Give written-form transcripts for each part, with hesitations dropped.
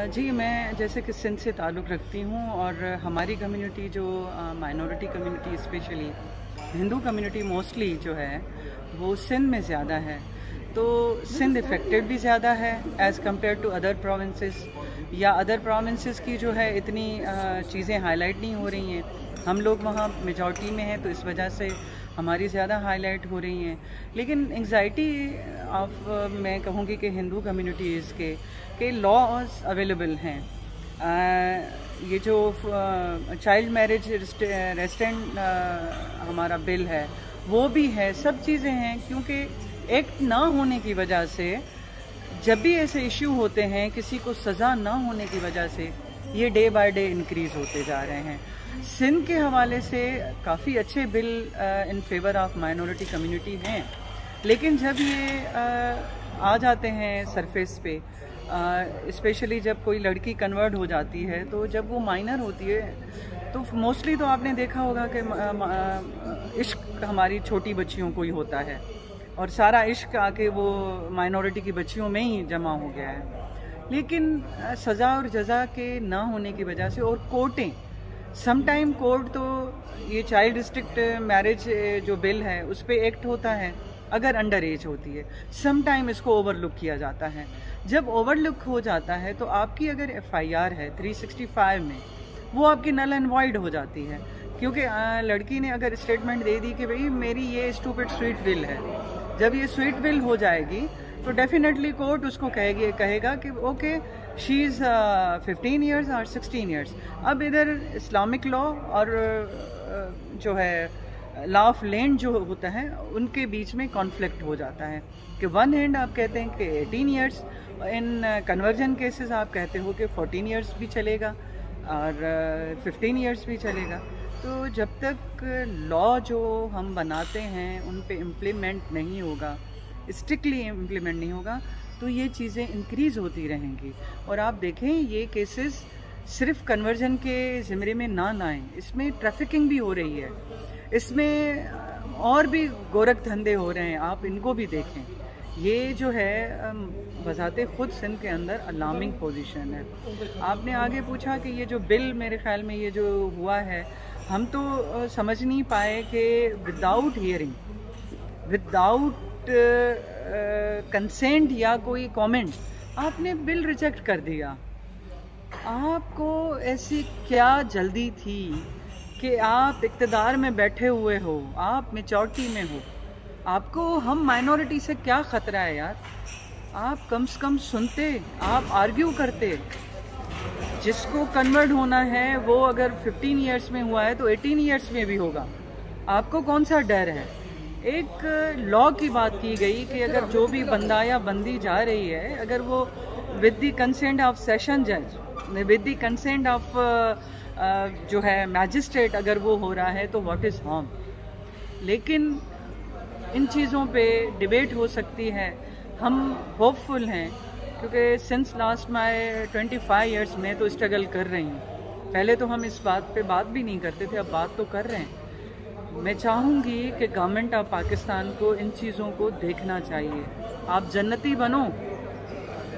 जी, मैं जैसे कि सिंध से ताल्लुक़ रखती हूँ और हमारी कम्युनिटी जो minority community specially Hindu community mostly जो है वो सिंध में ज़्यादा है। तो सिंध इफ़ेक्टेड भी ज़्यादा है as compare to other provinces, या अदर प्रोविंसेस की जो है इतनी चीज़ें हाईलाइट नहीं हो रही हैं। हम लोग वहाँ मेजॉरिटी में हैं तो इस वजह से हमारी ज़्यादा हाईलाइट हो रही हैं। लेकिन एंग्जाइटी ऑफ मैं कहूँगी कि हिंदू कम्युनिटीज़ के लॉज अवेलेबल हैं। ये जो चाइल्ड मैरिज रेस्ट्रेंट हमारा बिल है वो भी है, सब चीज़ें हैं, क्योंकि एक्ट ना होने की वजह से जब भी ऐसे इश्यू होते हैं किसी को सज़ा ना होने की वजह से ये डे बाय डे इंक्रीज़ होते जा रहे हैं। सिंध के हवाले से काफ़ी अच्छे bill in favour of minority community हैं, लेकिन जब ये आ जाते हैं सरफेस पे, स्पेशली जब कोई लड़की कन्वर्ट हो जाती है, तो जब वो माइनर होती है तो मोस्टली तो आपने देखा होगा कि इश्क हमारी छोटी बच्चियों को ही होता है और सारा इश्क आके वो माइनॉरिटी की बच्चियों में ही जमा हो गया है। लेकिन सज़ा और जज़ा के ना होने की वजह से, और कोर्टें समटाइम कोर्ट तो ये चाइल्ड रिस्ट्रिक्ट मैरिज जो बिल है उस पर एक्ट होता है अगर अंडर एज होती है, समटाइम इसको ओवरलुक किया जाता है। जब ओवरलुक हो जाता है तो आपकी अगर FIR है 365 में, वो आपकी नल एंड वॉइड हो जाती है, क्योंकि लड़की ने अगर स्टेटमेंट दे दी कि भाई मेरी ये स्टूपिड स्वीट विल है, जब ये स्वीट विल हो जाएगी तो डेफिनेटली कोर्ट उसको कहेगा कि ओके शी इज़ 15 ईयर्स और 16 ईयर्स। अब इधर इस्लामिक लॉ और जो है लॉ ऑफ लैंड जो होता है उनके बीच में कॉन्फ्लिक्ट हो जाता है कि वन हैंड आप कहते हैं कि 18 ईयर्स, इन कन्वर्जन केसेस आप कहते हो कि 14 ईयर्स भी चलेगा और 15 ईयर्स भी चलेगा। तो जब तक लॉ जो हम बनाते हैं उन पे इम्प्लीमेंट नहीं होगा, स्ट्रिक्टली इम्प्लीमेंट नहीं होगा, तो ये चीज़ें इंक्रीज़ होती रहेंगी। और आप देखें ये केसेस सिर्फ कन्वर्जन के ज़िम्मे में ना आएँ, इसमें ट्रैफिकिंग भी हो रही है, इसमें और भी गोरख धंधे हो रहे हैं, आप इनको भी देखें। ये जो है बजाते खुद सिंध के अंदर अलार्मिंग पोजीशन है। आपने आगे पूछा कि ये जो बिल मेरे ख्याल में ये जो हुआ है, हम तो समझ नहीं पाए कि विदाउट हियरिंग, विदाउट कंसेंट या कोई कमेंट आपने बिल रिजेक्ट कर दिया। आपको ऐसी क्या जल्दी थी कि आप इक़्तिदार में बैठे हुए हो, आप मेजॉरिटी में हो, आपको हम माइनॉरिटी से क्या ख़तरा है यार? आप कम से कम सुनते, आप आर्ग्यू करते। जिसको कन्वर्ट होना है वो अगर 15 ईयर्स में हुआ है तो 18 ईयर्स में भी होगा। आपको कौन सा डर है? एक लॉ की बात की गई कि अगर जो भी बंदा या बंदी जा रही है, अगर वो with the consent of session जज, विद द कंसेंट ऑफ जो है मैजिस्ट्रेट अगर वो हो रहा है तो व्हाट इज़ हार्म। लेकिन इन चीज़ों पे डिबेट हो सकती है। हम होपफुल हैं क्योंकि सिंस लास्ट माय 25 ईयर्स में तो स्ट्रगल कर रही हूँ। पहले तो हम इस बात पे बात भी नहीं करते थे, अब बात तो कर रहे हैं। मैं चाहूँगी कि गवर्नमेंट ऑफ पाकिस्तान को इन चीज़ों को देखना चाहिए। आप जन्नती बनो,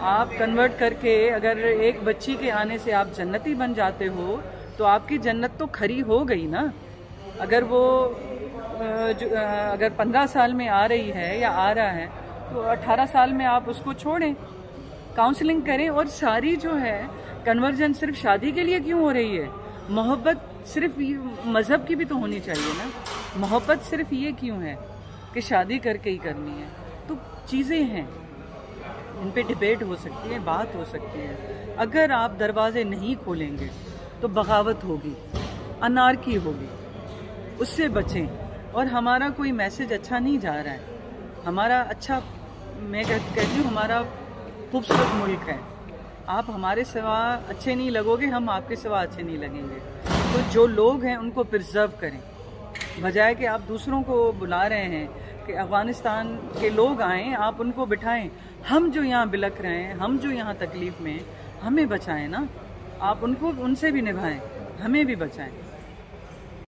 आप कन्वर्ट करके अगर एक बच्ची के आने से आप जन्नती बन जाते हो तो आपकी जन्नत तो खरी हो गई ना। अगर वो अगर 15 साल में आ रही है या आ रहा है तो 18 साल में आप उसको छोड़ें, काउंसलिंग करें। और सारी जो है कन्वर्जन सिर्फ शादी के लिए क्यों हो रही है? मोहब्बत सिर्फ मज़हब की भी तो होनी चाहिए ना। मोहब्बत सिर्फ ये क्यों है कि शादी करके ही करनी है? तो चीज़ें हैं, इन पे डिबेट हो सकती है, बात हो सकती है। अगर आप दरवाजे नहीं खोलेंगे तो बगावत होगी, अनारकी होगी, उससे बचें। और हमारा कोई मैसेज अच्छा नहीं जा रहा है। हमारा अच्छा, मैं कहती हूँ हमारा खूबसूरत मुल्क है। आप हमारे सिवा अच्छे नहीं लगोगे, हम आपके सिवा अच्छे नहीं लगेंगे। तो जो लोग हैं उनको प्रिजर्व करें, बजाय कि आप दूसरों को बुला रहे हैं कि अफ़गानिस्तान के लोग आएँ, आप उनको बिठाएं। हम जो यहाँ बिलख रहे हैं, हम जो यहाँ तकलीफ़ में, हमें बचाएं ना। आप उनको, उनसे भी निभाएं, हमें भी बचाएं।